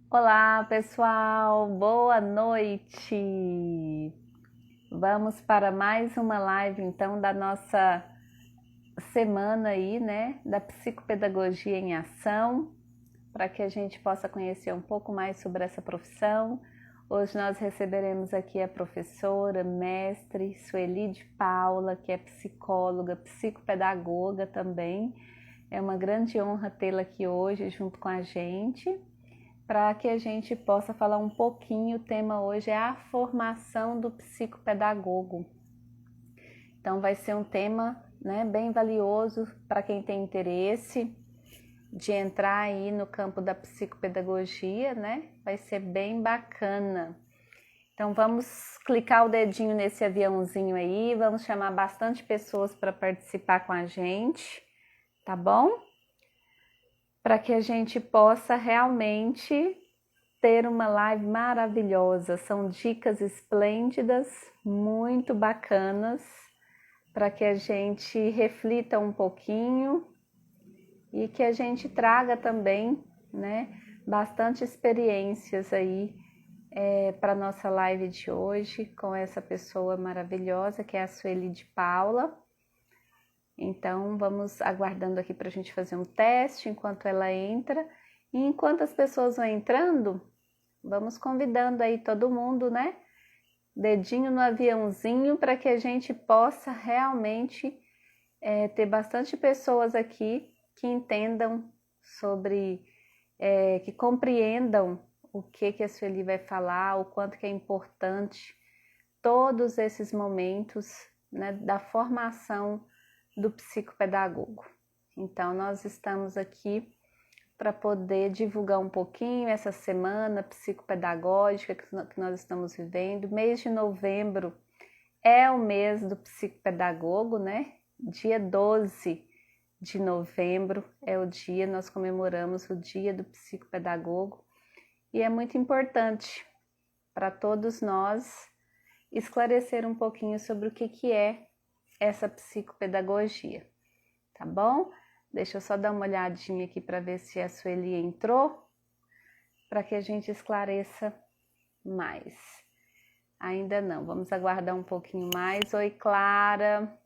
Olá, pessoal, boa noite. Vamos para mais uma live então da nossa semana aí, né, da psicopedagogia em ação, para que a gente possa conhecer um pouco mais sobre essa profissão. Hoje nós receberemos aqui a professora, mestre Sueli de Paula, que é psicóloga, psicopedagoga também. É uma grande honra tê-la aqui hoje junto com a gente, para que a gente possa falar um pouquinho. O tema hoje é a formação do psicopedagogo. Então vai ser um tema, né, bem valioso para quem tem interesse de entrar aí no campo da psicopedagogia, né? Vai ser bem bacana. Então vamos clicar o dedinho nesse aviãozinho aí, vamos chamar bastante pessoas para participar com a gente, tá bom? Para que a gente possa realmente ter uma live maravilhosa. São dicas esplêndidas, muito bacanas, para que a gente reflita um pouquinho e que a gente traga também, né, bastante experiências aí para a nossa live de hoje com essa pessoa maravilhosa que é a Sueli de Paula. Então vamos aguardando aqui para a gente fazer um teste enquanto ela entra. E enquanto as pessoas vão entrando, vamos convidando aí todo mundo, né? Dedinho no aviãozinho para que a gente possa realmente ter bastante pessoas aqui que entendam sobre, que compreendam o que a Sueli vai falar, o quanto que é importante todos esses momentos, né, da formação do psicopedagogo. Então nós estamos aqui para poder divulgar um pouquinho essa semana psicopedagógica que nós estamos vivendo. Mês de novembro é o mês do psicopedagogo, né? Dia 12 de novembro é o dia, nós comemoramos o dia do psicopedagogo e é muito importante para todos nós esclarecer um pouquinho sobre o que é essa psicopedagogia, tá bom? Deixa eu só dar uma olhadinha aqui para ver se a Sueli entrou, para que a gente esclareça mais. Ainda não, vamos aguardar um pouquinho mais. Oi, Clara.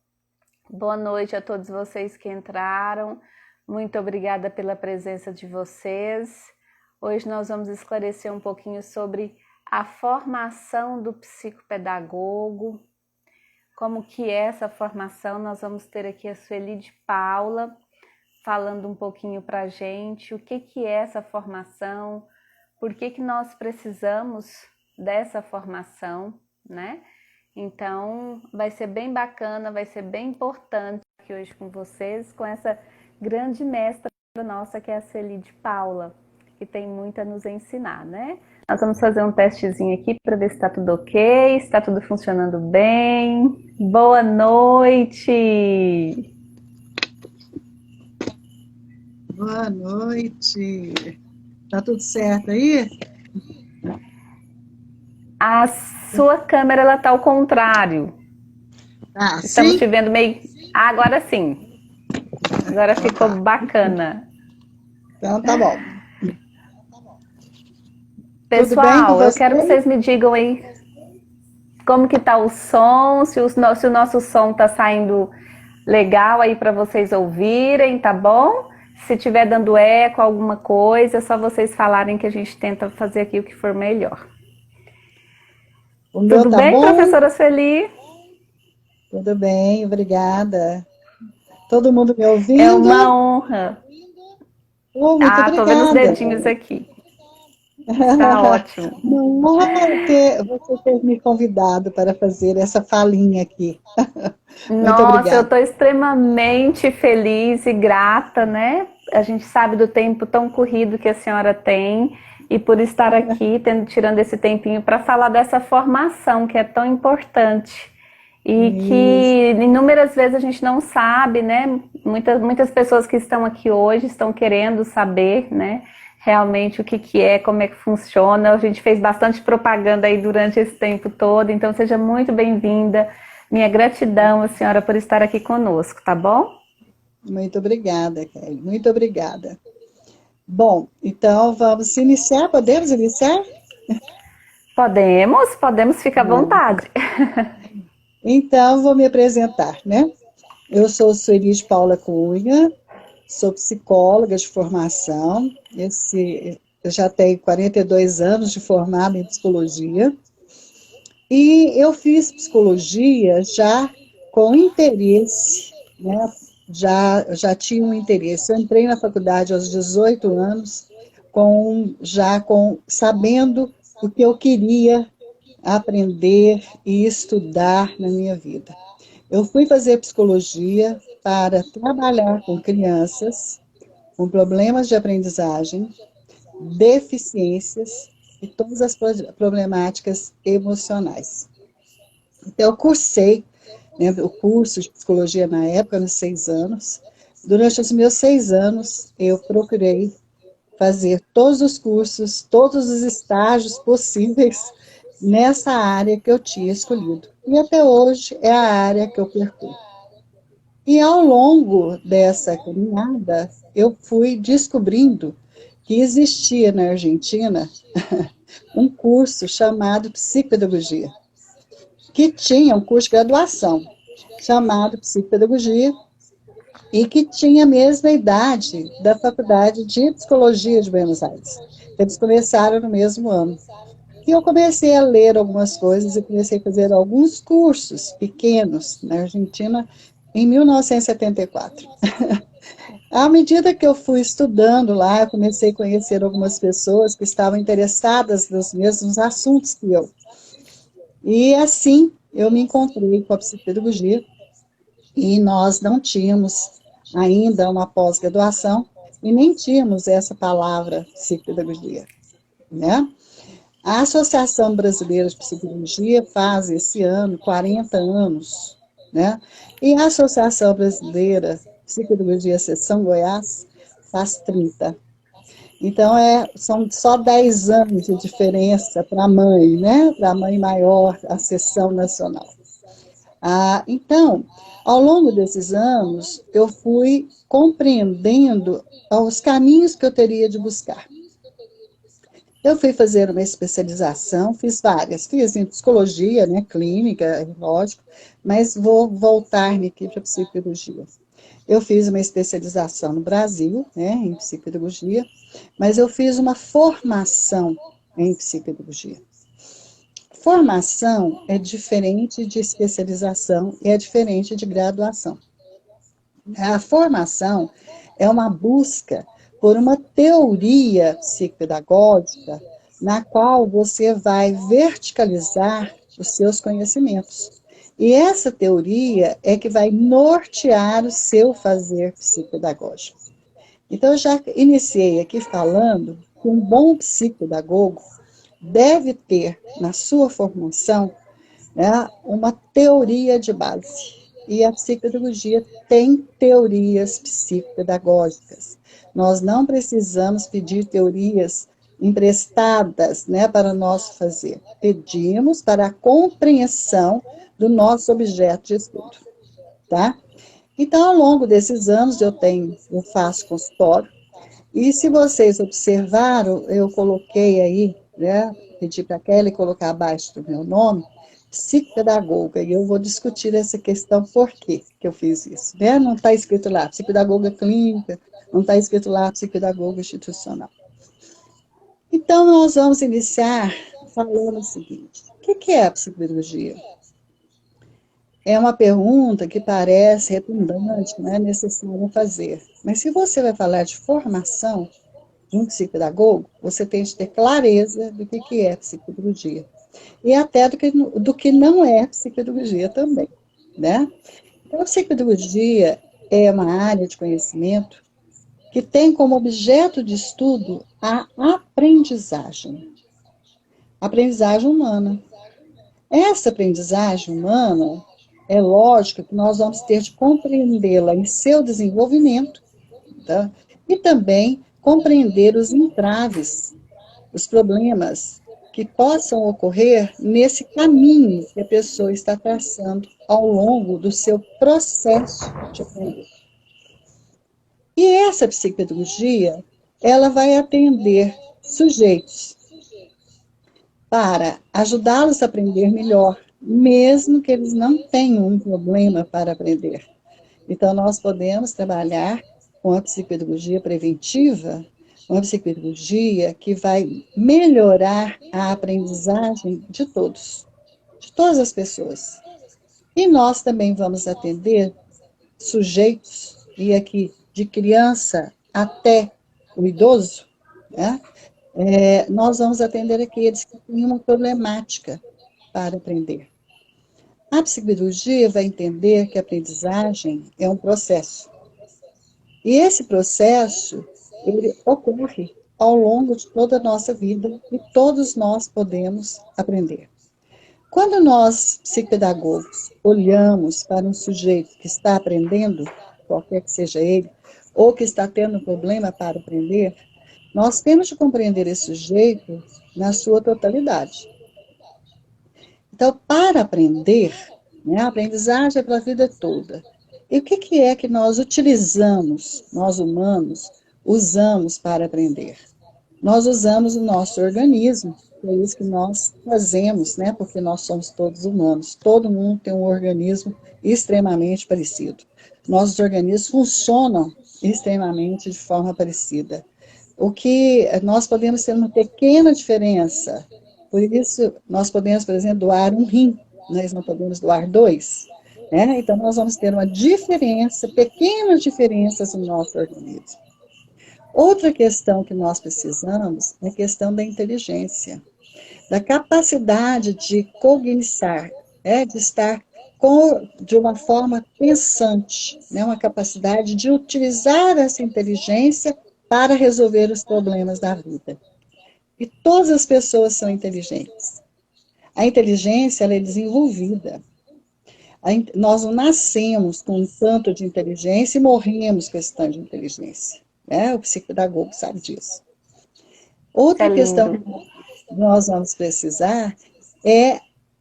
Boa noite a todos vocês que entraram. Muito obrigada pela presença de vocês. Hoje nós vamos esclarecer um pouquinho sobre a formação do psicopedagogo. Como que é essa formação? Nós vamos ter aqui a Sueli de Paula falando um pouquinho para a gente o que é essa formação, por que nós precisamos dessa formação, né? Então, vai ser bem bacana, vai ser bem importante aqui hoje com vocês, com essa grande mestra nossa que é a Sueli de Paula, que tem muito a nos ensinar, né? Nós vamos fazer um testezinho aqui para ver se está tudo ok, se está tudo funcionando bem. Boa noite! Boa noite. Tá tudo certo aí? A sua câmera ela tá ao contrário. Ah, Estamos sim? te vendo meio. Ah, agora sim. Agora Então ficou tá. bacana. Então tá bom. Tudo bem com Pessoal, eu quero que você? vocês me digam aí como que tá o som, se o nosso som tá saindo legal aí para vocês ouvirem, tá bom? Se tiver dando eco, alguma coisa, é só vocês falarem que a gente tenta fazer aqui o que for melhor. O meu Tudo tá bem, bom? professora Sueli? Tudo bem, obrigada. Todo mundo me É ouvindo? uma honra. Oh, muito Ah, tô vendo os obrigada. dedinhos aqui. Está ótimo. Uma honra você ter me convidado para fazer essa falinha aqui. Muito Nossa, eu obrigada. estou extremamente feliz e grata, né? A gente sabe do tempo tão corrido que a senhora tem e por estar aqui, tirando esse tempinho para falar dessa formação que é tão importante e Isso, que inúmeras vezes a gente não sabe, né? Muitas pessoas que estão aqui hoje estão querendo saber, né? Realmente o que é, como é que funciona. A gente fez bastante propaganda aí durante esse tempo todo, então seja muito bem-vinda. Minha gratidão, a senhora, por estar aqui conosco, tá bom? muito obrigada, Kelly. Muito obrigada. Bom, então vamos iniciar, podemos iniciar? Podemos, ficar à vontade. Então, vou me apresentar, né? Eu sou Sueli de Paula Cunha, sou psicóloga de formação, eu já tenho 42 anos de formada em psicologia, e eu fiz psicologia já com interesse, né? Já tinha um interesse. Eu entrei na faculdade aos 18 anos, sabendo o que eu queria aprender e estudar na minha vida. Eu fui fazer psicologia para trabalhar com crianças com problemas de aprendizagem, deficiências e todas as problemáticas emocionais. Então, eu cursei, né, o curso de psicologia na época, nos 6 anos. Durante os meus 6 anos, eu procurei fazer todos os cursos, todos os estágios possíveis nessa área que eu tinha escolhido. E até hoje é a área que eu percorro. E ao longo dessa caminhada, eu fui descobrindo que existia na Argentina um curso chamado Psicopedagogia, que tinha um curso de graduação chamado Psicopedagogia e que tinha a mesma idade da Faculdade de Psicologia de Buenos Aires. Eles começaram no mesmo ano. E eu comecei a ler algumas coisas e comecei a fazer alguns cursos pequenos na Argentina em 1974. À medida que eu fui estudando lá, eu comecei a conhecer algumas pessoas que estavam interessadas nos mesmos assuntos que eu. E assim eu me encontrei com a psicopedagogia e nós não tínhamos ainda uma pós-graduação e nem tínhamos essa palavra psicopedagogia, né? A Associação Brasileira de Psicologia faz esse ano 40 anos, né? E a Associação Brasileira de Psicologia Seção Goiás faz 30. Então, são só 10 anos de diferença para a mãe, né? Para a mãe maior, a seção nacional. Então, ao longo desses anos, eu fui compreendendo os caminhos que eu teria de buscar. Eu fui fazer uma especialização, fiz várias, fiz em psicologia, né, clínica, lógico, mas vou voltar-me aqui para psicologia. Eu fiz uma especialização no Brasil, né, em psicopedagogia, mas eu fiz uma formação em psicopedagogia. Formação é diferente de especialização e é diferente de graduação. A formação é uma busca por uma teoria psicopedagógica na qual você vai verticalizar os seus conhecimentos. E essa teoria é que vai nortear o seu fazer psicopedagógico. Então, eu já iniciei aqui falando que um bom psicopedagogo deve ter na sua formação, né, uma teoria de base. E a psicopedagogia tem teorias psicopedagógicas. Nós não precisamos pedir teorias emprestadas, né, para o nosso fazer. Pedimos para a compreensão do nosso objeto de estudo, tá? Então, ao longo desses anos, eu faço consultório, e se vocês observaram, eu coloquei aí, né, pedi para a Kelly colocar abaixo do meu nome, psicopedagoga, e eu vou discutir essa questão, por que eu fiz isso, né? Não está escrito lá, psicopedagoga clínica, não está escrito lá, psicopedagoga institucional. Então, nós vamos iniciar falando o seguinte, o que é a psicopedagogia? É uma pergunta que parece redundante, não é necessário fazer. Mas se você vai falar de formação de um psicopedagogo, você tem que ter clareza do que é psicopedagogia. E até do que não é psicopedagogia também, né? Então, a psicopedagogia é uma área de conhecimento que tem como objeto de estudo a aprendizagem. Aprendizagem humana. Essa aprendizagem humana, é lógico que nós vamos ter de compreendê-la em seu desenvolvimento, tá? E também compreender os entraves, os problemas que possam ocorrer nesse caminho que a pessoa está traçando ao longo do seu processo de aprender. E essa psicopedagogia, ela vai atender sujeitos para ajudá-los a aprender melhor, mesmo que eles não tenham um problema para aprender. Então, nós podemos trabalhar com a psicopedagogia preventiva, uma psicopedagogia que vai melhorar a aprendizagem de todos, de todas as pessoas. E nós também vamos atender sujeitos, e aqui de criança até o idoso, né? Nós vamos atender aqueles que têm uma problemática para aprender. A psicopedagogia vai entender que a aprendizagem é um processo. E esse processo, ele ocorre ao longo de toda a nossa vida e todos nós podemos aprender. Quando nós, psicopedagogos, olhamos para um sujeito que está aprendendo, qualquer que seja ele, ou que está tendo um problema para aprender, nós temos de compreender esse sujeito na sua totalidade. Então, para aprender, né, a aprendizagem é para a vida toda. E o que é que nós utilizamos, nós humanos, usamos para aprender? Nós usamos o nosso organismo, é isso que nós fazemos, né? Porque nós somos todos humanos. Todo mundo tem um organismo extremamente parecido. Nossos organismos funcionam extremamente de forma parecida. O que nós podemos ter uma pequena diferença. Por isso, nós podemos, por exemplo, doar um rim, nós não podemos doar dois. Né? Então, nós vamos ter uma diferença, pequenas diferenças no nosso organismo. Outra questão que nós precisamos é a questão da inteligência, da capacidade de cogniçar, de estar de uma forma pensante, né? Uma capacidade de utilizar essa inteligência para resolver os problemas da vida. E todas as pessoas são inteligentes. A inteligência ela é desenvolvida. Nós não nascemos com um tanto de inteligência e morremos com esse tanto de inteligência. O psicopedagogo sabe disso. Outra questão que nós vamos precisar é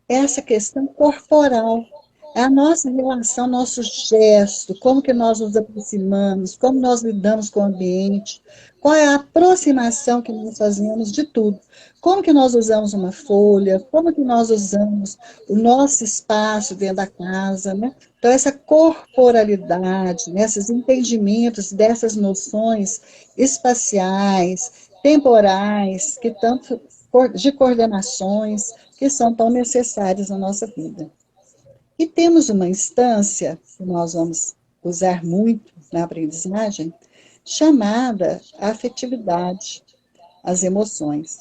essa questão corporal. A nossa relação, nosso gesto, como que nós nos aproximamos, como nós lidamos com o ambiente, qual é a aproximação que nós fazemos de tudo. Como que nós usamos uma folha, como que nós usamos o nosso espaço dentro da casa, né? Então, essa corporalidade, né, esses entendimentos dessas noções espaciais, temporais, que tanto de coordenações, que são tão necessárias na nossa vida. E temos uma instância, que nós vamos usar muito na aprendizagem, chamada afetividade, as emoções.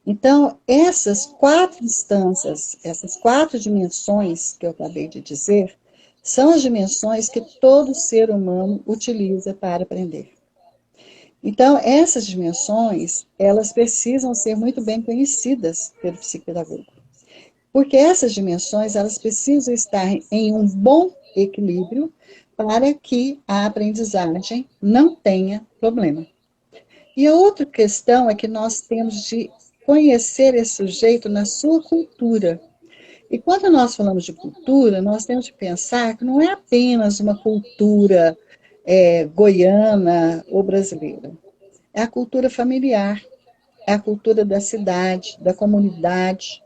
Então, essas 4 instâncias, essas 4 dimensões que eu acabei de dizer, são as dimensões que todo ser humano utiliza para aprender. Então, essas dimensões, elas precisam ser muito bem conhecidas pelo psicopedagogo. Porque essas dimensões, elas precisam estar em um bom equilíbrio para que a aprendizagem não tenha problema. E a outra questão é que nós temos de conhecer esse sujeito na sua cultura. E quando nós falamos de cultura, nós temos de pensar que não é apenas uma cultura goiana ou brasileira. É a cultura familiar, é a cultura da cidade, da comunidade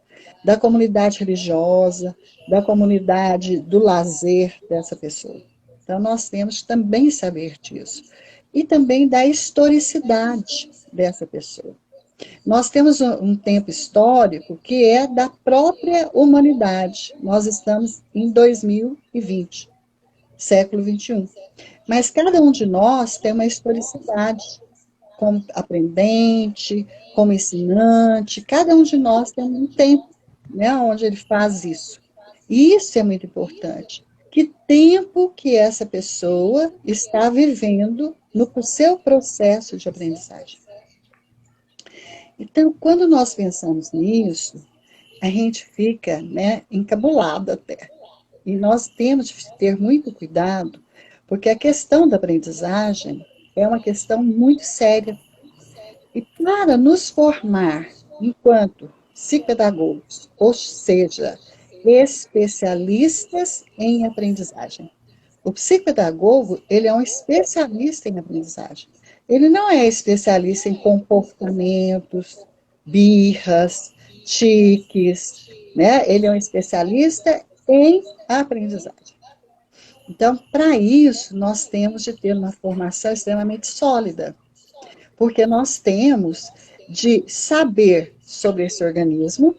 religiosa, da comunidade do lazer dessa pessoa. Então, nós temos que também saber disso. E também da historicidade dessa pessoa. Nós temos um tempo histórico que é da própria humanidade. Nós estamos em 2020, século XXI. Mas cada um de nós tem uma historicidade, como aprendente, como ensinante, cada um de nós tem um tempo, né, onde ele faz isso. E isso é muito importante. Que tempo que essa pessoa está vivendo no seu processo de aprendizagem. Então, quando nós pensamos nisso, a gente fica, né, encabulado até. E nós temos de ter muito cuidado, porque a questão da aprendizagem é uma questão muito séria. E para nos formar enquanto psicopedagogos, ou seja, especialistas em aprendizagem. O psicopedagogo, ele é um especialista em aprendizagem. Ele não é especialista em comportamentos, birras, tiques, né? Ele é um especialista em aprendizagem. Então, para isso, nós temos de ter uma formação extremamente sólida, porque nós temos de saber sobre esse organismo.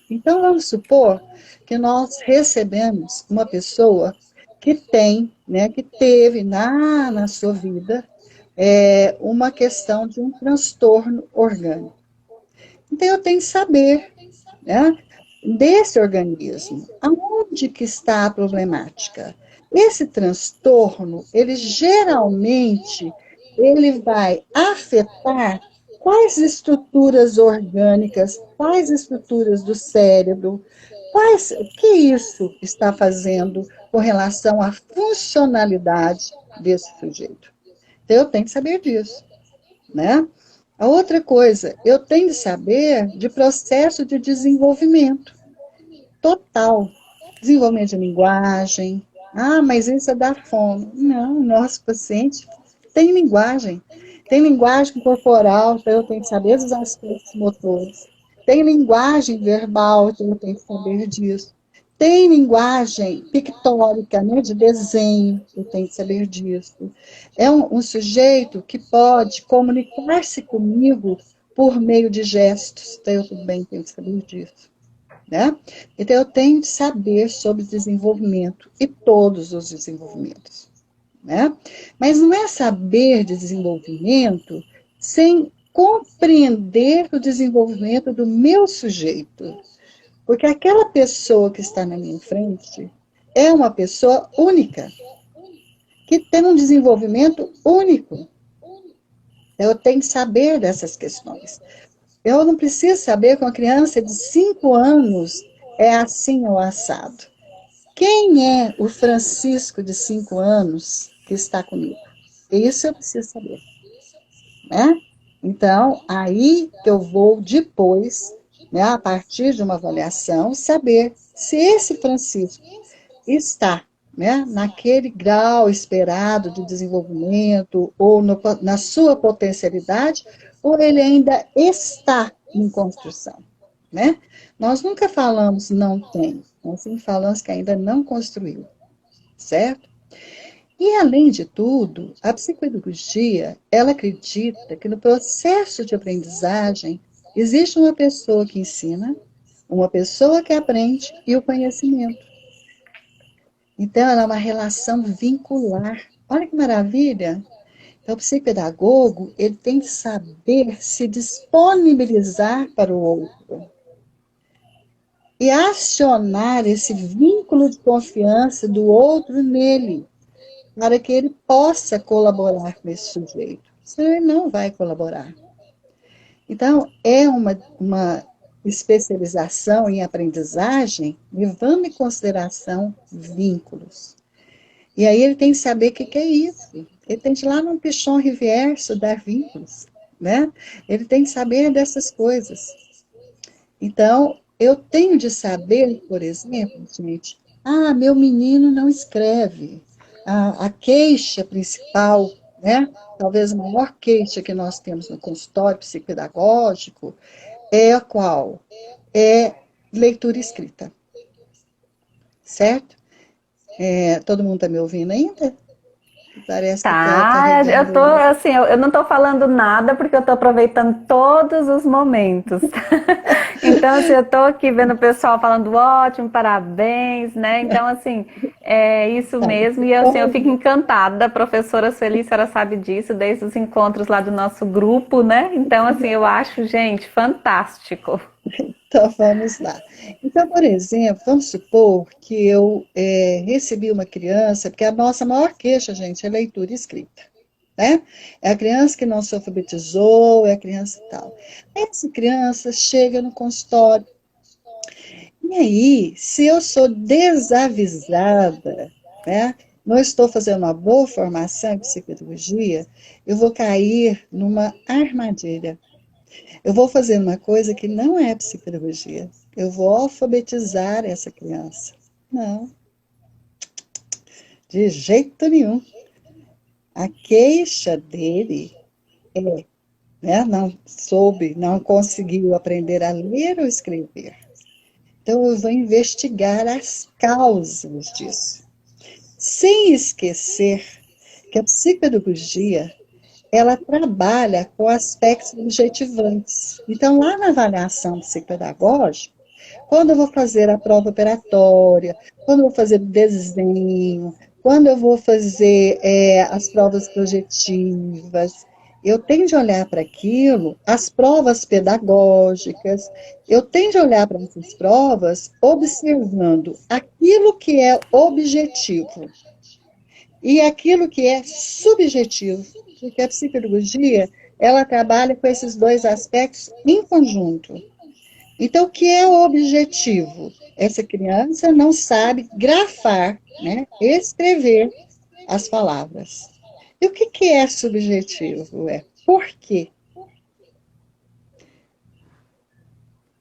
Então, vamos supor que nós recebemos uma pessoa que tem, né, que teve na sua vida uma questão de um transtorno orgânico. Então, eu tenho que saber, né, desse organismo, aonde que está a problemática. Esse transtorno, ele geralmente, ele vai afetar quais estruturas orgânicas, quais estruturas do cérebro, o que isso está fazendo com relação à funcionalidade desse sujeito. Então, eu tenho que saber disso, né? A outra coisa, eu tenho que saber de processo de desenvolvimento total. Desenvolvimento de linguagem. Ah, mas isso é da fome. Não, nosso paciente tem linguagem. Tem linguagem corporal, então eu tenho que saber dos aspectos motores. Tem linguagem verbal, então eu tenho que saber disso. Tem linguagem pictórica, né, de desenho, eu tenho que saber disso. É um sujeito que pode comunicar-se comigo por meio de gestos, então eu também tenho que saber disso. Né? Então, eu tenho que saber sobre desenvolvimento e todos os desenvolvimentos. Né? Mas não é saber de desenvolvimento sem compreender o desenvolvimento do meu sujeito. Porque aquela pessoa que está na minha frente é uma pessoa única, que tem um desenvolvimento único. Eu tenho que saber dessas questões. Eu não preciso saber que uma criança de 5 anos é assim ou assado. Quem é o Francisco de 5 anos que está comigo? Isso eu preciso saber, né? Então, aí que eu vou depois, né, a partir de uma avaliação, saber se esse Francisco está, né, naquele grau esperado de desenvolvimento ou na sua potencialidade, ou ele ainda está em construção, né? Nós nunca falamos não tem, nós sempre falamos que ainda não construiu, certo? E, além de tudo, a psicopedagogia, ela acredita que no processo de aprendizagem existe uma pessoa que ensina, uma pessoa que aprende e o conhecimento. Então, ela é uma relação vincular. Olha que maravilha! Então, o psicopedagogo, ele tem que saber se disponibilizar para o outro e acionar esse vínculo de confiança do outro nele, para que ele possa colaborar com esse sujeito. Senão, ele não vai colaborar. Então, é uma especialização em aprendizagem, levando em consideração vínculos. E aí ele tem que saber o que é isso. Ele tem que ir lá no Pichon Rivière estudar vínculos, né? Ele tem que saber dessas coisas. Então, eu tenho de saber, por exemplo, gente, meu menino não escreve. A queixa principal, né? Talvez a maior queixa que nós temos no consultório psicopedagógico é a qual? É leitura escrita, certo? Todo mundo está me ouvindo ainda? Parece que está Tá, eu tô carregando. assim, eu não tô falando nada porque eu tô aproveitando todos os momentos. Então, assim, eu tô aqui vendo o pessoal falando ótimo, parabéns, né? Então, assim, é isso Tá, mesmo. E assim, eu fico encantada. A professora Sueli, a senhora sabe disso, desde os encontros lá do nosso grupo, né? Então, assim, eu acho, gente, fantástico. então, vamos lá. Então, por exemplo, vamos supor que eu recebi uma criança, porque a nossa maior queixa, gente, é leitura e escrita, né? É a criança que não se alfabetizou, é a criança e tal. Essa criança chega no consultório, e aí, se eu sou desavisada, né? Não estou fazendo uma boa formação em psicologia, eu vou cair numa armadilha. Eu vou fazer uma coisa que não é psicologia. Eu vou alfabetizar essa criança. Não, de jeito nenhum. A queixa dele é, né, não conseguiu aprender a ler ou escrever. Então, eu vou investigar as causas disso. Sem esquecer que a psicopedagogia, ela trabalha com aspectos objetivantes. Então, lá na avaliação psicopedagógica, quando eu vou fazer a prova operatória, quando eu vou fazer desenho, quando eu vou fazer as provas projetivas, eu tenho de olhar para aquilo, as provas pedagógicas, eu tenho de olhar para essas provas observando aquilo que é objetivo e aquilo que é subjetivo, porque a psicopedagogia, ela trabalha com esses dois aspectos em conjunto. Então, o que é o objetivo? Essa criança não sabe grafar, né, escrever as palavras. E o que é subjetivo? É por quê?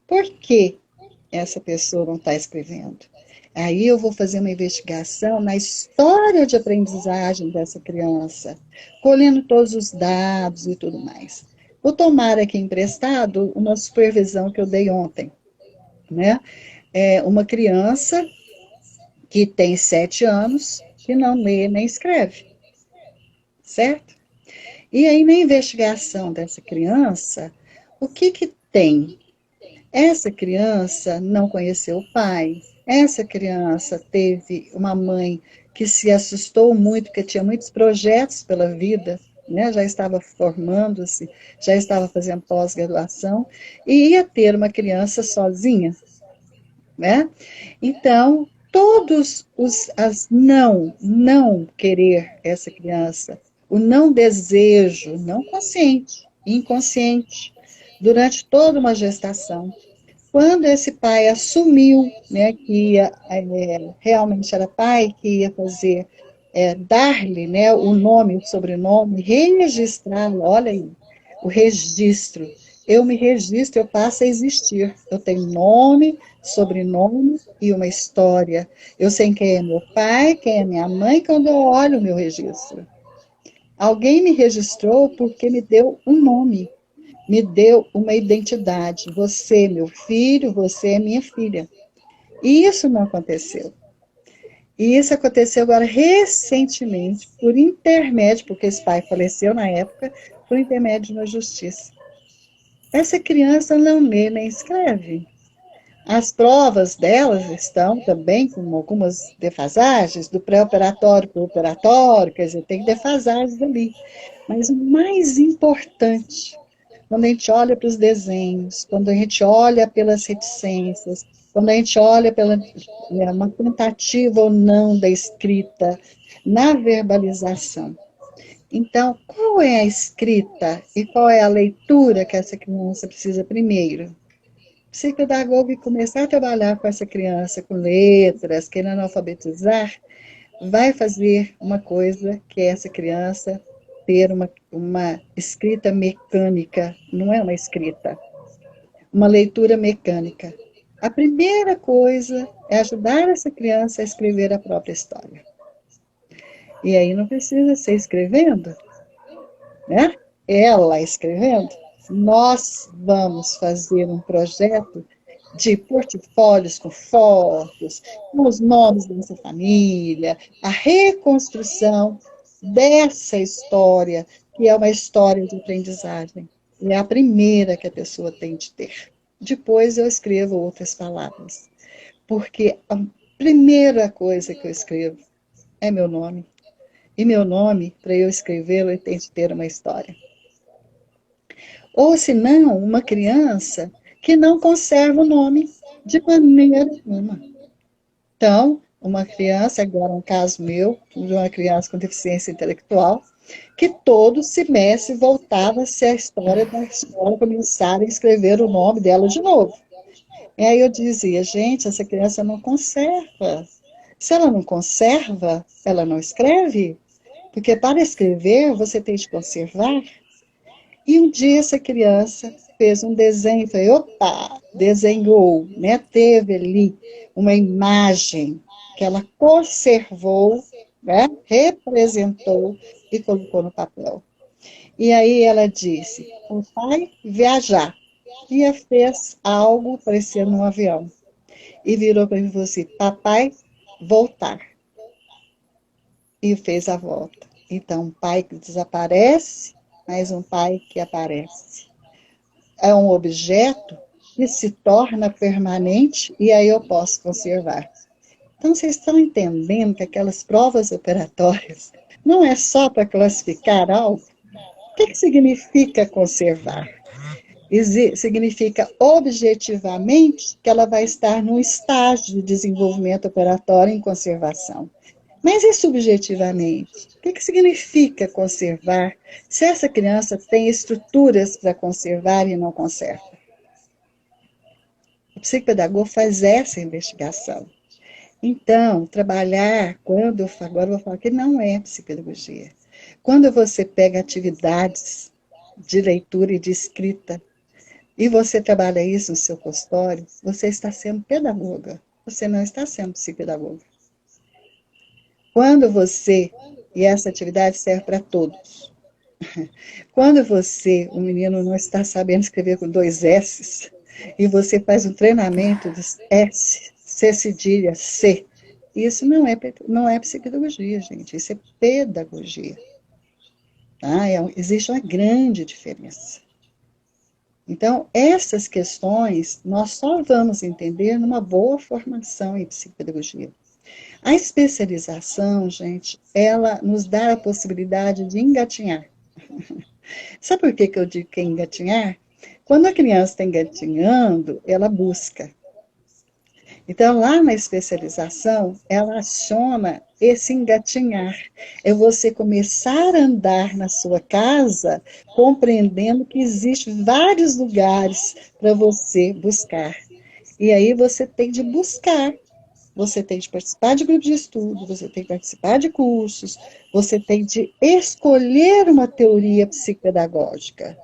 Por que essa pessoa não está escrevendo? Aí eu vou fazer uma investigação na história de aprendizagem dessa criança, colhendo todos os dados e tudo mais. Vou tomar aqui emprestado uma supervisão que eu dei ontem, né? É uma criança que tem 7 anos, que não lê nem escreve, certo? E aí, na investigação dessa criança, o que tem? Essa criança não conheceu o pai, essa criança teve uma mãe que se assustou muito, porque tinha muitos projetos pela vida, né? Já estava formando-se, já estava fazendo pós-graduação, e ia ter uma criança sozinha, né? Então, todos as não querer essa criança, o não desejo, não consciente, inconsciente, durante toda uma gestação. Quando esse pai assumiu, né, que ia, realmente era pai, que ia fazer, dar-lhe, né, o nome, o sobrenome, registrá-lo, olha aí, o registro. Eu me registro, eu passo a existir. Eu tenho nome, sobrenome e uma história. Eu sei quem é meu pai, quem é minha mãe, quando eu olho o meu registro. Alguém me registrou porque me deu um nome, me deu uma identidade. Você é meu filho, você é minha filha. E isso não aconteceu. E isso aconteceu agora recentemente, por intermédio, porque esse pai faleceu na época, por intermédio de uma justiça. Essa criança não lê nem escreve. As provas delas estão também com algumas defasagens, do pré-operatório para o operatório, quer dizer, tem defasagens ali. Mas o mais importante, quando a gente olha para os desenhos, quando a gente olha pelas reticências, quando a gente olha pela uma tentativa ou não da escrita, na verbalização. Então, qual é a escrita e qual é a leitura que essa criança precisa primeiro? O psicopedagogo começar a trabalhar com essa criança, com letras, querendo alfabetizar, vai fazer uma coisa que é essa criança ter uma escrita mecânica, não é uma escrita, uma leitura mecânica. A primeira coisa é ajudar essa criança a escrever a própria história. E aí não precisa ser escrevendo, né? Ela escrevendo. Nós vamos fazer um projeto de portfólios com fotos, com os nomes dessa família, a reconstrução dessa história, que é uma história de aprendizagem. E é a primeira que a pessoa tem de ter. Depois eu escrevo outras palavras. Porque a primeira coisa que eu escrevo é meu nome. E meu nome, para eu escrevê-lo, ele tem de ter uma história. Ou, se não, uma criança que não conserva o nome de maneira nenhuma. Então, uma criança, agora um caso meu, de uma criança com deficiência intelectual, que todo semestre voltava-se a história da escola, começar a escrever o nome dela de novo. E aí eu dizia, gente, essa criança não conserva. Se ela não conserva, ela não escreve. Porque para escrever, você tem de conservar. E um dia essa criança fez um desenho, falei, opa, desenhou, né? Teve ali uma imagem que ela conservou né? Representou e colocou no papel. E aí ela disse, o pai viajar, e fez algo parecendo um avião. E virou para mim e falou assim, papai, voltar. E fez a volta. Então, um pai que desaparece, mas um pai que aparece. É um objeto que se torna permanente e aí eu posso conservar. Então, vocês estão entendendo que aquelas provas operatórias não é só para classificar algo? O que significa conservar? Significa objetivamente que ela vai estar num estágio de desenvolvimento operatório em conservação. Mas e subjetivamente? O que significa conservar se essa criança tem estruturas para conservar e não conserva? O psicopedagogo faz essa investigação. Então, trabalhar, agora eu vou falar que não é psicopedagogia. Quando você pega atividades de leitura e de escrita, e você trabalha isso no seu consultório, você está sendo pedagoga, você não está sendo psicopedagoga. Quando você, e essa atividade serve para todos, quando você, o menino não está sabendo escrever com 2 S's, e você faz um treinamento de S, C cedilha, C, isso não é psicopedagogia, gente, isso é pedagogia. Tá? Existe uma grande diferença. Então, essas questões nós só vamos entender numa boa formação em psicopedagogia. A especialização, gente, ela nos dá a possibilidade de engatinhar. Sabe por que eu digo que é engatinhar? Quando a criança está engatinhando, ela busca. Então, lá na especialização, ela chama esse engatinhar. É você começar a andar na sua casa, compreendendo que existem vários lugares para você buscar. E aí você tem de buscar. Você tem de participar de grupos de estudo, você tem de participar de cursos, você tem de escolher uma teoria psicopedagógica.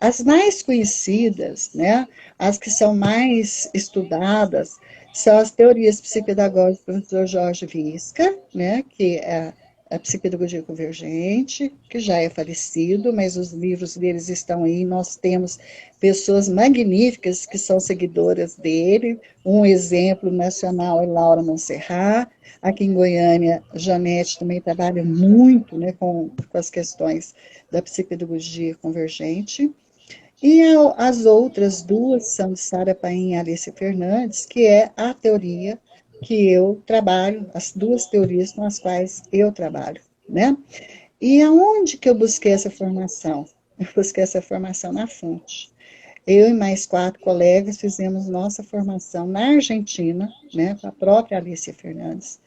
As mais conhecidas, né, as que são mais estudadas, são as teorias psicopedagógicas do professor Jorge Visca, né, que é a psicopedagogia convergente, que já é falecido, mas os livros deles estão aí, nós temos pessoas magníficas que são seguidoras dele, um exemplo nacional é Laura Montserrat, aqui em Goiânia, Janete também trabalha muito, né, com as questões da psicopedagogia convergente, e as outras duas são de Sara Paim e Alice Fernandes, que é a teoria que eu trabalho, as duas teorias com as quais eu trabalho, né? E aonde que eu busquei essa formação? Eu busquei essa formação na fonte. Eu e mais 4 colegas fizemos nossa formação na Argentina, né, com a própria Alice Fernandes,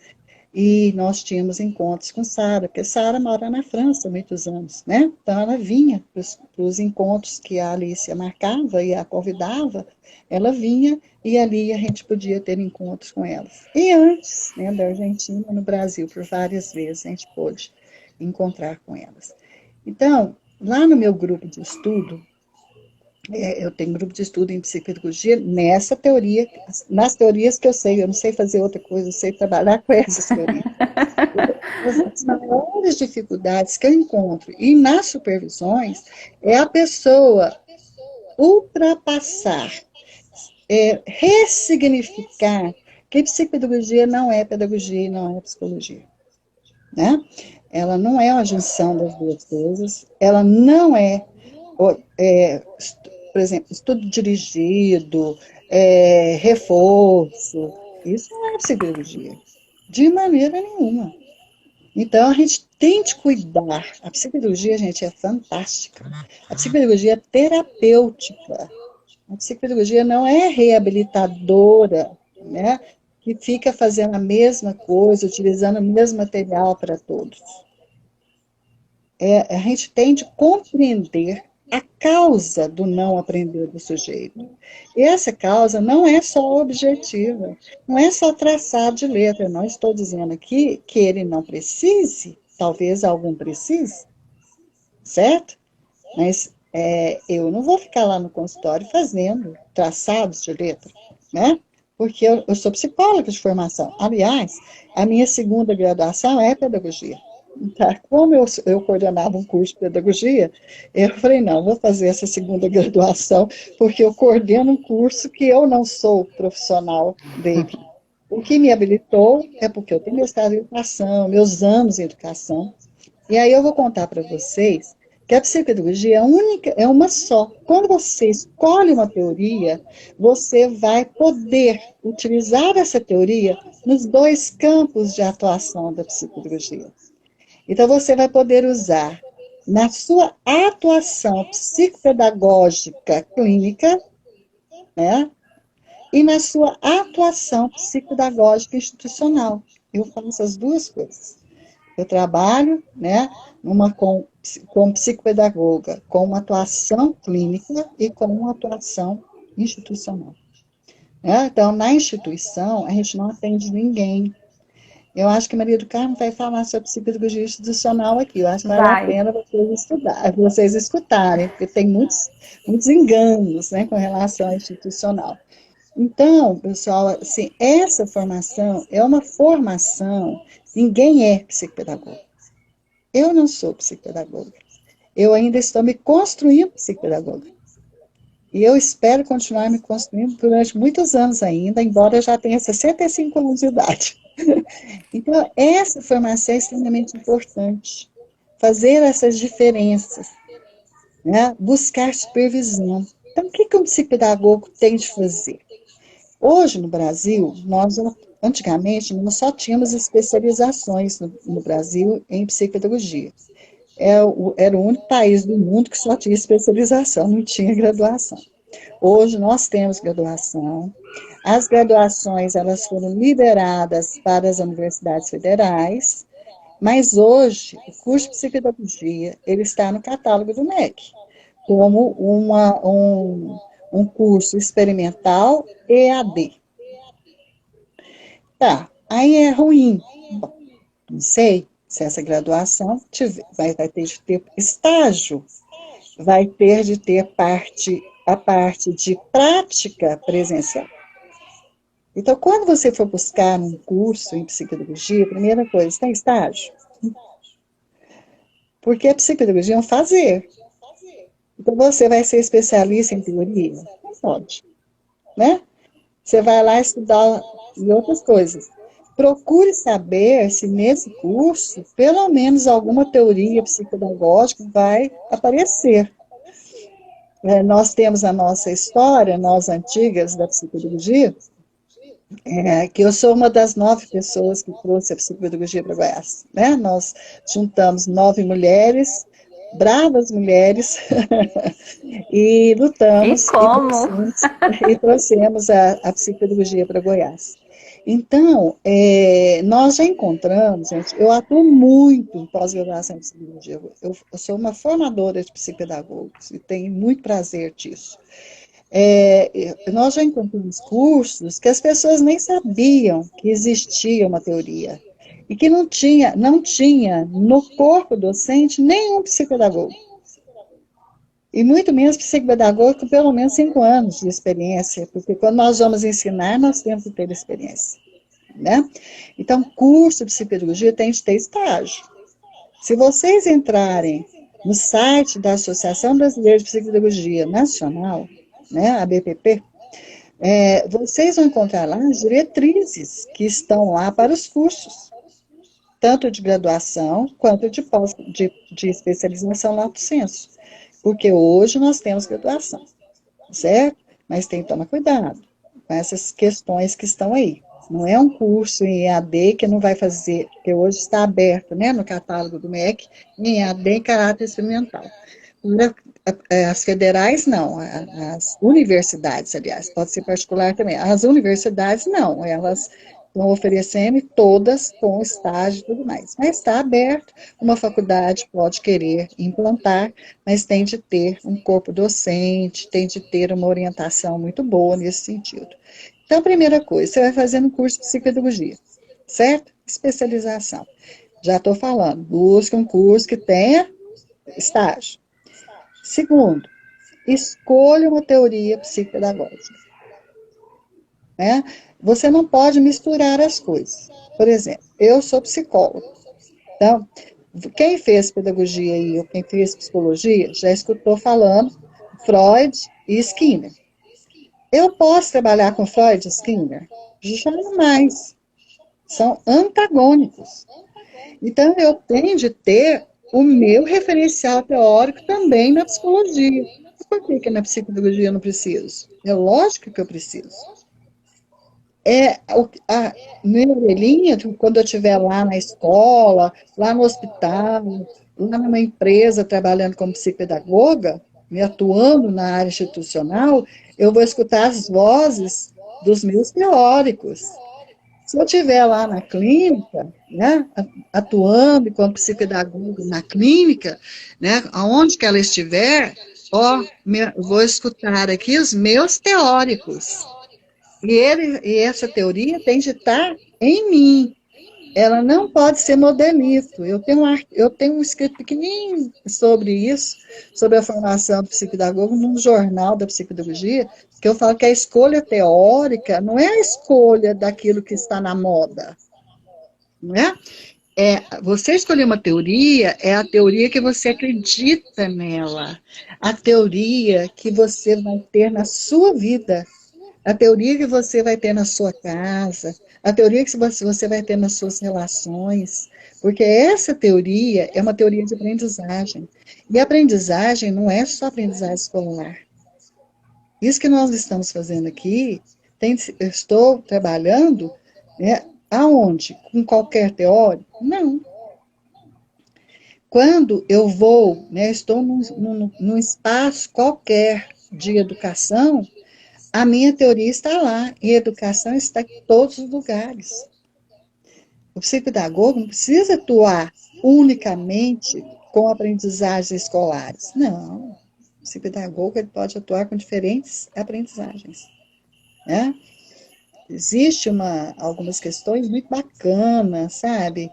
e nós tínhamos encontros com Sara, porque Sara mora na França há muitos anos, né? Então ela vinha para os encontros que a Alicia marcava e a convidava, ela vinha e ali a gente podia ter encontros com ela. E antes, né, da Argentina, no Brasil, por várias vezes a gente pôde encontrar com elas. Então, lá no meu grupo de estudo, eu tenho grupo de estudo em psicopedagogia nessa teoria, nas teorias que eu sei, eu não sei fazer outra coisa, eu sei trabalhar com essas teorias. As maiores dificuldades que eu encontro, e nas supervisões, é a pessoa ultrapassar, ressignificar que psicopedagogia não é pedagogia e não é psicologia. Né? Ela não é uma junção das duas coisas, ela não por exemplo, estudo dirigido, reforço, isso não é psicologia, de maneira nenhuma. Então, a gente tem de cuidar. A psicologia, gente, é fantástica. A psicologia é terapêutica. A psicologia não é reabilitadora, né? Que fica fazendo a mesma coisa, utilizando o mesmo material para todos. A gente tem de compreender a causa do não aprender do sujeito. E essa causa não é só objetiva, não é só traçado de letra. Não estou dizendo aqui que ele não precise, talvez algum precise, certo? Mas eu não vou ficar lá no consultório fazendo traçados de letra, né? porque eu sou psicóloga de formação. Aliás, a minha segunda graduação é pedagogia. Tá? Como eu coordenava um curso de pedagogia, eu falei, não, vou fazer essa segunda graduação, porque eu coordeno um curso que eu não sou profissional dele. O que me habilitou é porque eu tenho mestrado em educação, meus anos em educação, e aí eu vou contar para vocês que a psicopedagogia é única, é uma só. Quando você escolhe uma teoria, você vai poder utilizar essa teoria nos dois campos de atuação da psicopedagogia. Então, você vai poder usar na sua atuação psicopedagógica clínica, né? E na sua atuação psicopedagógica institucional. Eu faço as duas coisas. Eu trabalho, né, como psicopedagoga, com uma atuação clínica e com uma atuação institucional. Né? Então, na instituição, a gente não atende ninguém. Eu acho que Maria do Carmo vai falar sobre psicopedagogia institucional aqui. Eu acho que vale a Vai. pena vocês escutarem, porque tem muitos enganos, né, com relação à institucional. Então, pessoal, assim, essa formação é uma formação, ninguém é psicopedagogo. Eu não sou psicopedagoga. Eu ainda estou me construindo psicopedagoga. E eu espero continuar me construindo durante muitos anos ainda, embora eu já tenha 65 anos de idade. Então, essa formação é extremamente importante. Fazer essas diferenças, né? Buscar supervisão. Então, o que um psicopedagogo tem de fazer? Hoje, no Brasil, antigamente, nós só tínhamos especializações no Brasil em psicopedagogia. Era o único país do mundo que só tinha especialização, não tinha graduação. Hoje nós temos graduação. As graduações, elas foram liberadas para as universidades federais, mas hoje o curso de psicopedagogia, ele está no catálogo do MEC, como um curso experimental EAD. Tá, aí é ruim. Bom, não sei se essa graduação vai ter de ter estágio, vai ter de ter a parte de prática presencial. Então, quando você for buscar um curso em psicopedagogia, a primeira coisa, tem estágio? Porque a psicopedagogia é um fazer. Então, você vai ser especialista em teoria? Não pode, né? Você vai lá estudar e outras coisas. Procure saber se nesse curso, pelo menos alguma teoria psicopedagógica vai aparecer. Nós temos a nossa história, nós antigas da psicopedagogia, que eu sou uma das 9 pessoas que trouxe a psicopedagogia para Goiás. Né? Nós juntamos 9 mulheres, bravas mulheres, e E lutamos como? e trouxemos a psicopedagogia para Goiás. Então, nós já encontramos, gente, eu atuo muito em pós-graduação em psicologia, eu sou uma formadora de psicopedagogos e tenho muito prazer disso. Nós já encontramos cursos que as pessoas nem sabiam que existia uma teoria e que não tinha no corpo docente nenhum psicopedagogo. E muito menos psicopedagogo com pelo menos 5 anos de experiência, porque quando nós vamos ensinar, nós temos que ter experiência. Né? Então, curso de psicopedagogia tem de ter estágio. Se vocês entrarem no site da Associação Brasileira de Psicopedagogia Nacional, né, a BPP, vocês vão encontrar lá as diretrizes que estão lá para os cursos, tanto de graduação quanto de especialização lato sensu. Porque hoje nós temos graduação, certo? Mas tem que tomar cuidado com essas questões que estão aí. Não é um curso em EAD que não vai fazer, que hoje está aberto, né, no catálogo do MEC, em EAD em caráter experimental. As federais, não. As universidades, aliás, pode ser particular também. As universidades, não. Elas estão oferecendo todas com estágio e tudo mais. Mas está aberto, uma faculdade pode querer implantar, mas tem de ter um corpo docente, tem de ter uma orientação muito boa nesse sentido. Então, a primeira coisa, você vai fazer um curso de psicopedagogia, certo? Especialização. Já estou falando, busque um curso que tenha estágio. Segundo, escolha uma teoria psicopedagógica. né? Você não pode misturar as coisas. Por exemplo, eu sou psicóloga. Então, quem fez pedagogia aí, ou quem fez psicologia, já escutou falando Freud e Skinner. Eu posso trabalhar com Freud e Skinner? Jamais. São antagônicos. Então, eu tenho de ter o meu referencial teórico também na psicologia. E por que na psicologia eu não preciso? É lógico que eu preciso. A minha orelhinha, quando eu estiver lá na escola, lá no hospital, lá numa empresa trabalhando como psicopedagoga, me atuando na área institucional, eu vou escutar as vozes dos meus teóricos. Se eu estiver lá na clínica, né, atuando enquanto psicopedagoga na clínica, né, aonde que ela estiver, vou escutar aqui os meus teóricos. E essa teoria tem de estar em mim. Ela não pode ser modelito. Eu tenho um escrito pequenininho sobre isso, sobre a formação do psicopedagogo, num jornal da psicopedagogia, que eu falo que a escolha teórica não é a escolha daquilo que está na moda, não é? Você escolher uma teoria, é a teoria que você acredita nela, a teoria que você vai ter na sua vida, a teoria que você vai ter na sua casa, a teoria que você vai ter nas suas relações, porque essa teoria é uma teoria de aprendizagem. E a aprendizagem não é só aprendizagem escolar. Isso que nós estamos fazendo aqui, eu estou trabalhando, né, aonde? Com qualquer teórico? Não. Quando eu vou, né, estou num espaço qualquer de educação, a minha teoria está lá, e a educação está em todos os lugares. O psicopedagogo não precisa atuar unicamente com aprendizagens escolares. Não. O psicopedagogo ele pode atuar com diferentes aprendizagens, né? Existem algumas questões muito bacanas, sabe?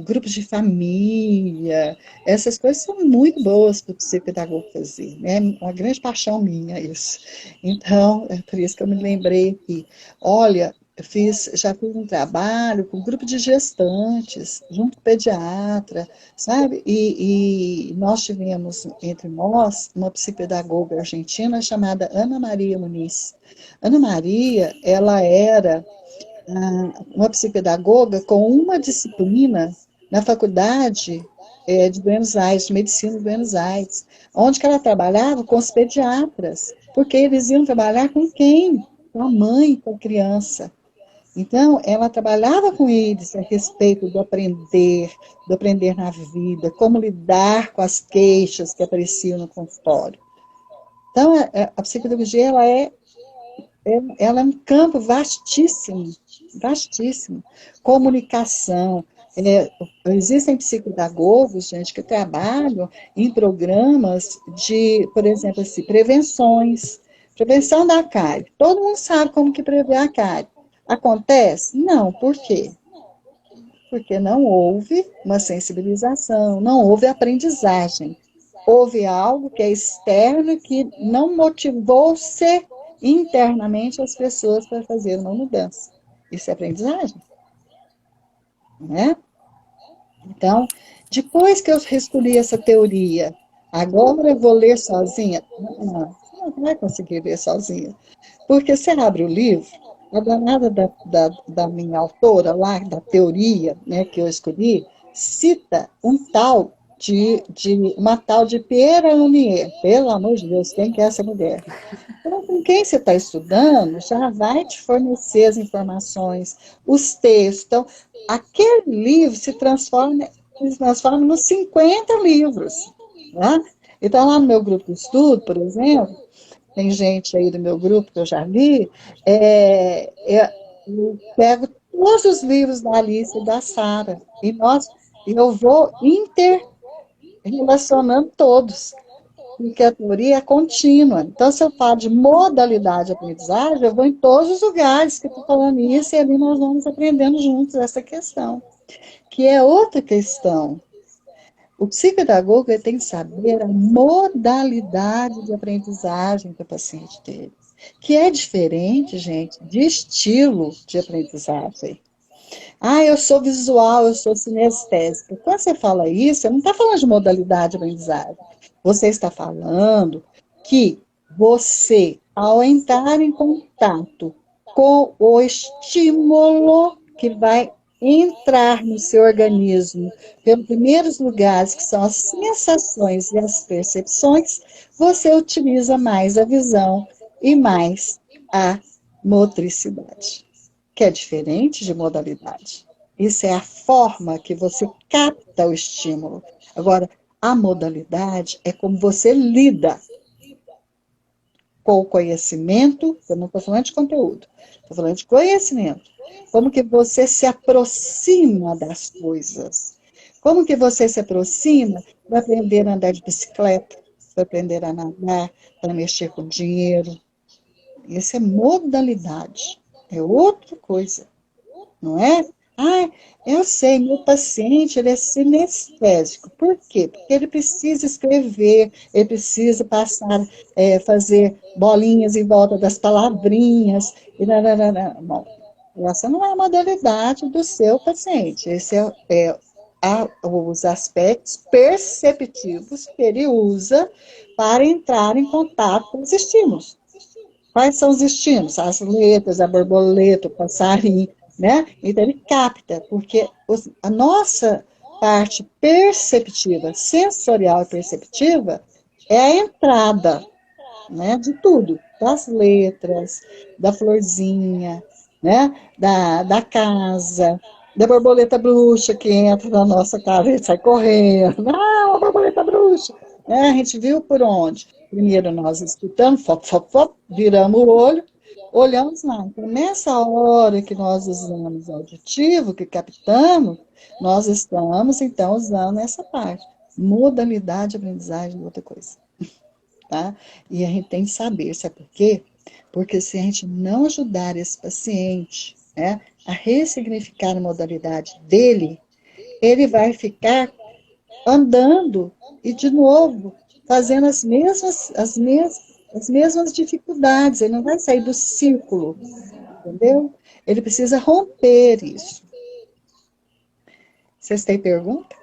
Grupos de família, essas coisas são muito boas para o psicopedagogo fazer, né? Uma grande paixão minha isso. Então, é por isso que eu me lembrei aqui. Olha, já fiz um trabalho com um grupo de gestantes, junto com o pediatra, sabe? E nós tivemos entre nós uma psicopedagoga argentina chamada Ana Maria Muniz. Ana Maria, ela era uma psicopedagoga com uma disciplina na faculdade de Buenos Aires, de Medicina de Buenos Aires, onde que ela trabalhava com os pediatras, porque eles iam trabalhar com quem? Com a mãe, com a criança. Então, ela trabalhava com eles a respeito do aprender na vida, como lidar com as queixas que apareciam no consultório. Então, a psicopedagogia, ela é um campo vastíssimo, vastíssimo. Comunicação. Existem psicopedagogos, gente, que trabalham em programas de, por exemplo, assim, prevenções. Prevenção da cárie. Todo mundo sabe como que prever a cárie. Acontece? Não. Por quê? Porque não houve uma sensibilização, não houve aprendizagem. Houve algo que é externo que não motivou-se internamente as pessoas para fazer uma mudança. Isso é aprendizagem, né? Então, depois que eu escolhi essa teoria, agora eu vou ler sozinha? Não, você não vai conseguir ler sozinha. Porque você abre o livro, a danada da minha autora lá, da teoria, né, que eu escolhi, cita uma tal de Pierre Anier. Pelo amor de Deus, quem que é essa mulher? Então, com quem você está estudando, já vai te fornecer as informações, os textos. Então, aquele livro se transforma nos 50 livros. Né? Então, lá no meu grupo de estudo, por exemplo, tem gente aí do meu grupo que eu já li, eu pego todos os livros da Alice e da Sara, e eu vou interrelacionando todos, porque a teoria é contínua. Então, se eu falo de modalidade de aprendizagem, eu vou em todos os lugares que estou falando isso, e ali nós vamos aprendendo juntos essa questão, que é outra questão. O psicopedagogo ele tem que saber a modalidade de aprendizagem do paciente dele, que é diferente, gente, de estilo de aprendizagem. Ah, eu sou visual, eu sou sinestésica. Quando você fala isso, você não está falando de modalidade de aprendizagem. Você está falando que você, ao entrar em contato com o estímulo que vai entrar no seu organismo, pelos primeiros lugares, que são as sensações e as percepções, você utiliza mais a visão e mais a motricidade, que é diferente de modalidade. Isso é a forma que você capta o estímulo. Agora, a modalidade é como você lida com o conhecimento, eu não estou falando de conteúdo, estou falando de conhecimento. Como que você se aproxima das coisas. Como que você se aproxima para aprender a andar de bicicleta, para aprender a nadar, para mexer com dinheiro. Isso é modalidade, é outra coisa, não é? Ah, eu sei, meu paciente ele é sinestésico. Por quê? Porque ele precisa escrever, ele precisa passar, fazer bolinhas em volta das palavrinhas. E Bom, essa não é a modalidade do seu paciente. Esse os aspectos perceptivos que ele usa para entrar em contato com os estímulos. Quais são os estímulos? As letras, a borboleta, o passarinho, né? Então ele capta, porque a nossa parte perceptiva, sensorial e perceptiva, é a entrada, né, de tudo, das letras, da florzinha, né, da casa, da borboleta bruxa que entra na nossa casa e sai correndo. Ah, a borboleta bruxa! A gente viu por onde? Primeiro nós escutamos, fop, fop, fop, viramos o olho, olhamos lá. Então, nessa hora que nós usamos auditivo, que captamos, nós estamos, então, usando essa parte. Modalidade de aprendizagem é outra coisa. Tá? E a gente tem que saber, sabe por quê? Porque se a gente não ajudar esse paciente, né, a ressignificar a modalidade dele, ele vai ficar andando e, de novo, fazendo as mesmas dificuldades. Ele não vai sair do círculo, entendeu? Ele precisa romper isso. Vocês têm pergunta?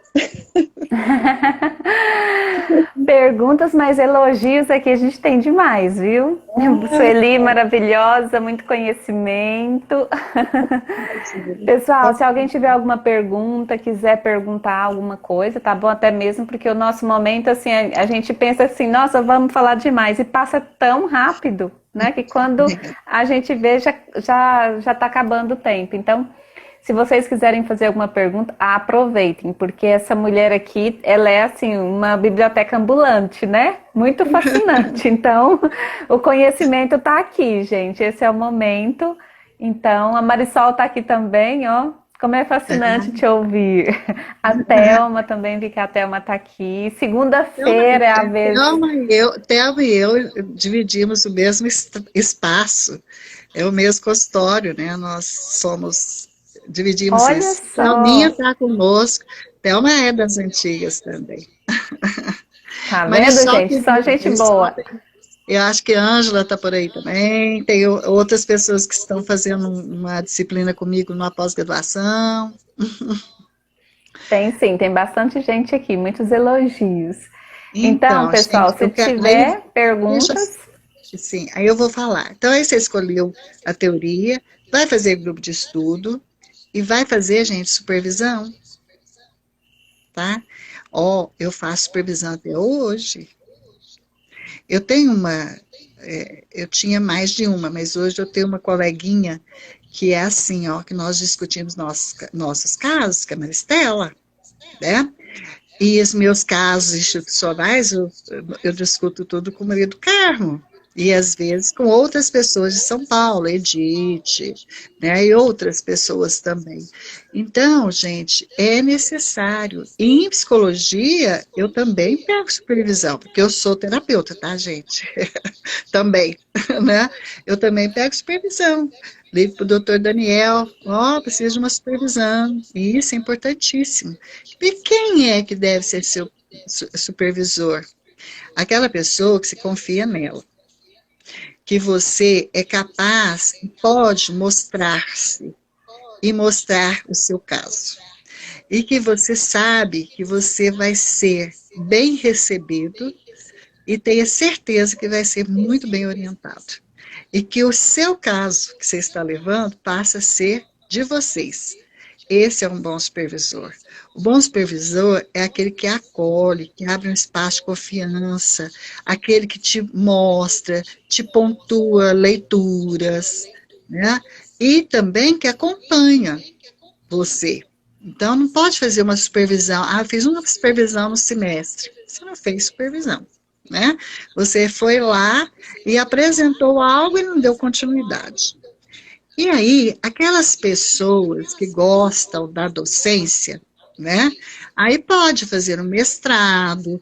Perguntas, mas elogios aqui a gente tem demais, viu? Sueli, maravilhosa, muito conhecimento. Pessoal, se alguém tiver alguma pergunta, quiser perguntar alguma coisa, tá bom? Até mesmo porque o nosso momento, assim, a gente pensa assim, nossa, vamos falar demais, e passa tão rápido, né? Que quando a gente vê, já tá acabando o tempo. Então, se vocês quiserem fazer alguma pergunta, aproveitem, porque essa mulher aqui, ela é assim, uma biblioteca ambulante, né? Muito fascinante. Então, o conhecimento está aqui, gente. Esse é o momento. Então, a Marisol está aqui também, ó. Como é fascinante te ouvir. A Thelma também, vi que a Thelma está aqui. Segunda-feira é a vez. Thelma e eu dividimos o mesmo espaço. É o mesmo consultório, né? Dividimos Olha isso. só. Thelminha está conosco. Thelma é das antigas também. Tá vendo, gente? Só gente boa. Eu acho que a Ângela está por aí também. Tem outras pessoas que estão fazendo uma disciplina comigo numa pós-graduação. Tem sim, tem bastante gente aqui, muitos elogios. Então pessoal, gente, se tiver perguntas... Sim, aí eu vou falar. Então, aí você escolheu a teoria, vai fazer grupo de estudo e vai fazer, gente, supervisão. Tá? Eu faço supervisão até hoje. Eu tenho eu tinha mais de uma, mas hoje eu tenho uma coleguinha que é assim, que nós discutimos nossos casos, que é a Maristela, né? E os meus casos institucionais, eu discuto tudo com o Maria do Carmo, E às vezes com outras pessoas de São Paulo, Edith, né, e outras pessoas também. Então, gente, é necessário. E em psicologia, eu também pego supervisão, porque eu sou terapeuta, tá, gente? Também, né? Eu também pego supervisão. Ligo para o doutor Daniel, ó, preciso de uma supervisão. E isso é importantíssimo. E quem é que deve ser seu supervisor? Aquela pessoa que se confia nela, que você é capaz, pode mostrar-se e mostrar o seu caso. E que você sabe que você vai ser bem recebido e tenha certeza que vai ser muito bem orientado. E que o seu caso que você está levando passa a ser de vocês. Esse é um bom supervisor. O bom supervisor é aquele que acolhe, que abre um espaço de confiança, aquele que te mostra, te pontua leituras, né? E também que acompanha você. Então, não pode fazer uma supervisão. Ah, eu fiz uma supervisão no semestre. Você não fez supervisão, né? Você foi lá e apresentou algo e não deu continuidade. E aí, aquelas pessoas que gostam da docência, né? Aí pode fazer um mestrado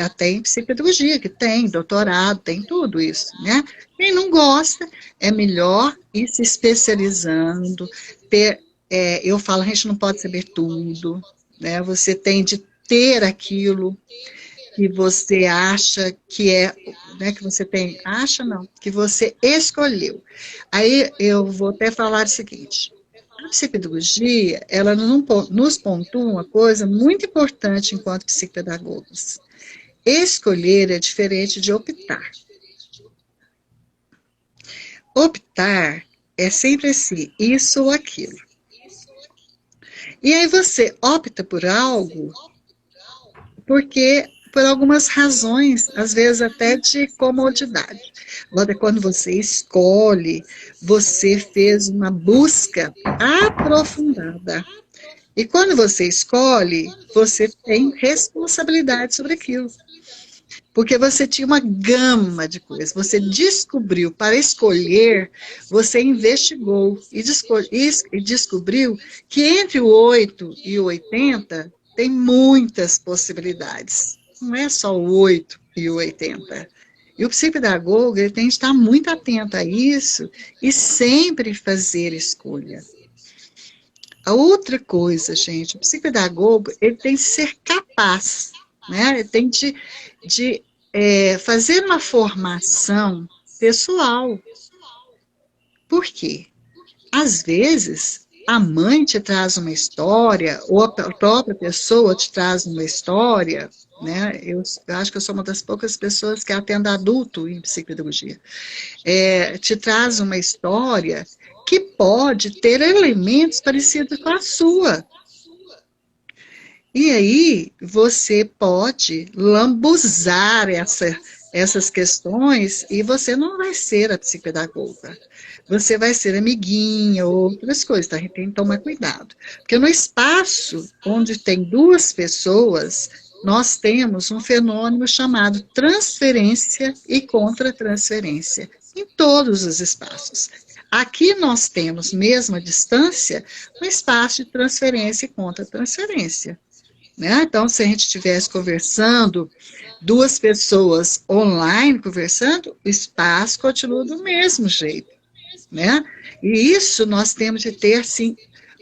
até em psicopedagogia, que tem doutorado, tem tudo isso, né? Quem não gosta, é melhor ir se especializando, eu falo, a gente não pode saber tudo, né? Você tem de ter aquilo que você acha que é, né, que você tem, acha não, que você escolheu. Aí eu vou até falar o seguinte, a psicopedagogia, ela nos pontua uma coisa muito importante enquanto psicopedagogos. Escolher é diferente de optar. Optar é sempre assim, isso ou aquilo. E aí você opta por algo porque por algumas razões, às vezes até de comodidade. Agora, quando você escolhe, você fez uma busca aprofundada. E quando você escolhe, você tem responsabilidade sobre aquilo. Porque você tinha uma gama de coisas, você descobriu, para escolher, você investigou e descobriu que entre o 8 e o 80 tem muitas possibilidades. Não é só o 8 e o 80. E o psicopedagogo ele tem que estar muito atento a isso e sempre fazer escolha. A outra coisa, gente, o psicopedagogo ele tem que ser capaz, né? Ele tem de fazer uma formação pessoal. Por quê? Às vezes, a mãe te traz uma história, ou a própria pessoa te traz uma história, né? Eu acho que eu sou uma das poucas pessoas que atendo adulto em psicopedagogia. Te traz uma história que pode ter elementos parecidos com a sua. E aí você pode lambuzar essas questões e você não vai ser a psicopedagoga. Você vai ser amiguinha, outras coisas, tá? Tem que tomar cuidado. Porque no espaço onde tem duas pessoas, nós temos um fenômeno chamado transferência e contra-transferência, em todos os espaços. Aqui nós temos, mesmo à distância, um espaço de transferência e contra-transferência. Né? Então, se a gente estivesse conversando, duas pessoas online conversando, o espaço continua do mesmo jeito. Né? E isso nós temos de ter, sim,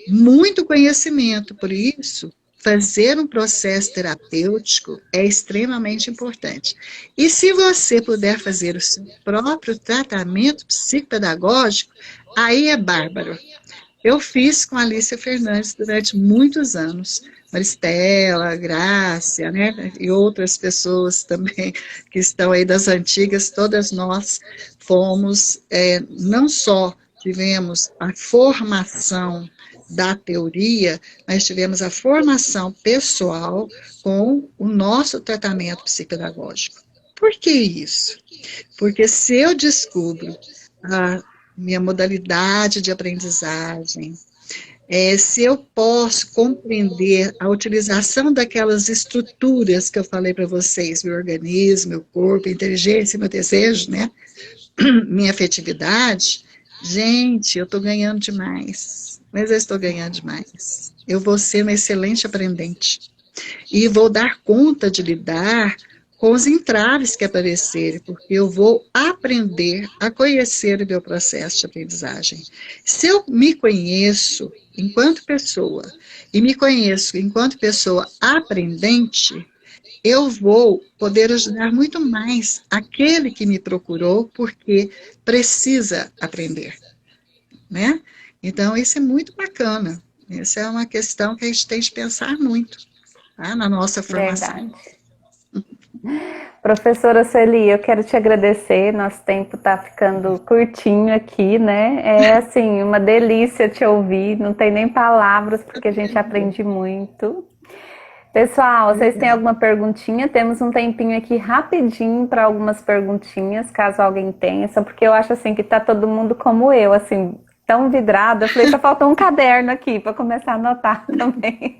muito conhecimento. Por isso, fazer um processo terapêutico é extremamente importante. E se você puder fazer o seu próprio tratamento psicopedagógico, aí é bárbaro. Eu fiz com a Alicia Fernandes durante muitos anos, Maristela, Grácia, né, e outras pessoas também que estão aí das antigas, todas nós fomos, não só tivemos a formação da teoria, mas tivemos a formação pessoal com o nosso tratamento psicopedagógico. Por que isso? Porque se eu descubro a minha modalidade de aprendizagem, se eu posso compreender a utilização daquelas estruturas que eu falei para vocês, meu organismo, meu corpo, inteligência, meu desejo, né? Minha afetividade, gente, eu estou ganhando demais. Mas eu estou ganhando demais. Eu vou ser uma excelente aprendente. E vou dar conta de lidar com os entraves que aparecerem, porque eu vou aprender a conhecer o meu processo de aprendizagem. Se eu me conheço enquanto pessoa, e me conheço enquanto pessoa aprendente, eu vou poder ajudar muito mais aquele que me procurou, porque precisa aprender, né? Então, isso é muito bacana. Essa é uma questão que a gente tem de pensar muito, tá? Na nossa formação. Verdade. Professora Sueli, eu quero te agradecer, nosso tempo está ficando curtinho aqui, né? É assim, uma delícia te ouvir, não tem nem palavras, porque a gente aprende muito. Pessoal, vocês têm alguma perguntinha? Temos um tempinho aqui rapidinho para algumas perguntinhas, caso alguém tenha, só porque eu acho assim que tá todo mundo como eu, assim, tão vidrado. Eu falei, só faltou um caderno aqui para começar a anotar também,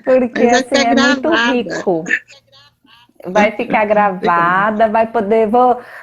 porque Mas vai assim ficar é muito gravada. rico. Vai ficar gravada,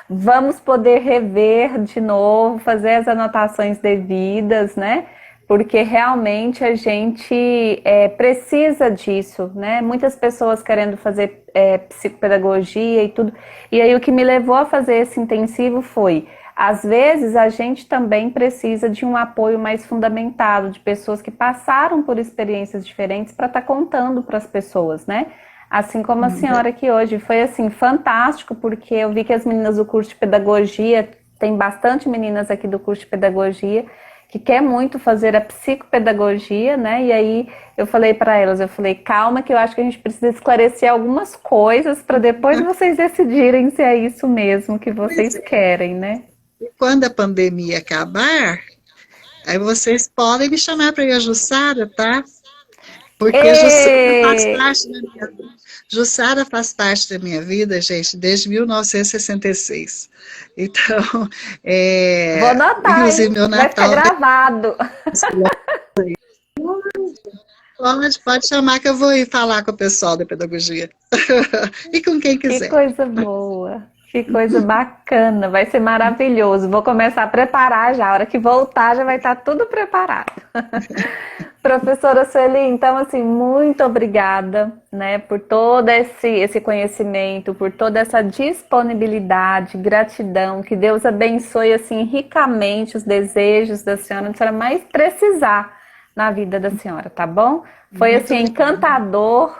vamos poder rever de novo, fazer as anotações devidas, né? Porque realmente a gente precisa disso, né? Muitas pessoas querendo fazer psicopedagogia e tudo. E aí o que me levou a fazer esse intensivo foi, às vezes a gente também precisa de um apoio mais fundamentado, de pessoas que passaram por experiências diferentes para estar contando para as pessoas, né? Assim como a senhora aqui hoje, foi assim, fantástico, porque eu vi que as meninas do curso de pedagogia, tem bastante meninas aqui do curso de pedagogia, que quer muito fazer a psicopedagogia, né? E aí eu falei para elas, eu falei, calma que eu acho que a gente precisa esclarecer algumas coisas para depois vocês decidirem se é isso mesmo que Pois vocês é. querem, né? E quando a pandemia acabar, aí vocês podem me chamar para ir a Jussara, tá? Porque a Jussara faz E... parte da minha vida. Jussara faz parte da minha vida, gente, desde 1966. Então, Vou anotar, inclusive hein? meu Vai ficar Natal tem gravado. pode chamar que eu vou ir falar com o pessoal da pedagogia. E com quem Que quiser. coisa boa, que coisa bacana, vai ser maravilhoso. Vou começar a preparar já, a hora que voltar já vai estar tudo preparado. Professora Sueli, então assim, muito obrigada, né, por todo esse conhecimento, por toda essa disponibilidade, gratidão, que Deus abençoe assim ricamente os desejos da senhora mais precisar na vida da senhora, tá bom? Foi Muito assim obrigada. encantador,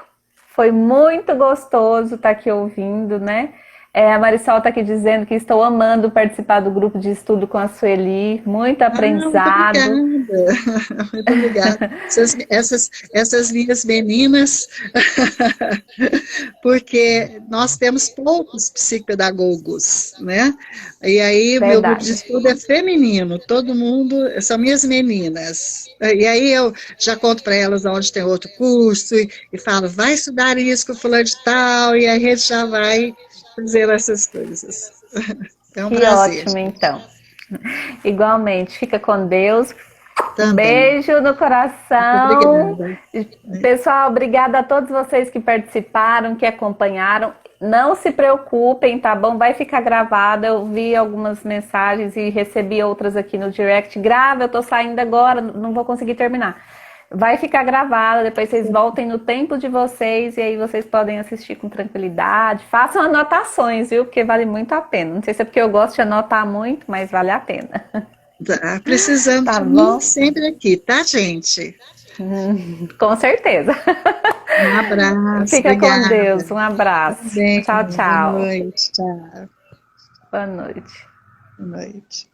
foi muito gostoso estar aqui ouvindo, né? A Marisol está aqui dizendo que estou amando participar do grupo de estudo com a Sueli, muito Muito obrigada. aprendizado. Muito obrigada. Essas minhas meninas, porque nós temos poucos psicopedagogos, né? E aí, meu grupo de Verdade. estudo é feminino, todo mundo, são minhas meninas. E aí eu já conto para elas onde tem outro curso, e falo, vai estudar isso com fulano de tal, e aí a gente já vai fazer essas coisas. É um Que prazer, ótimo, gente. então. Igualmente, fica com Deus. Um Também. beijo no Muito coração. obrigada. Pessoal, obrigada a todos vocês que participaram, que acompanharam. Não se preocupem, tá bom? Vai ficar gravado. Eu vi algumas mensagens e recebi outras aqui no direct. Grava, eu tô saindo agora, não vou conseguir terminar. Vai ficar gravado, depois vocês voltem no tempo de vocês e aí vocês podem assistir com tranquilidade. Façam anotações, viu? Porque vale muito a pena. Não sei se é porque eu gosto de anotar muito, mas vale a pena. Tá precisando Tá de mim bom? sempre aqui, tá, gente? Com certeza. Um abraço, Fica com obrigada. Deus. Um abraço. Também, Tchau, boa tchau. noite, tchau. Boa noite. Boa noite.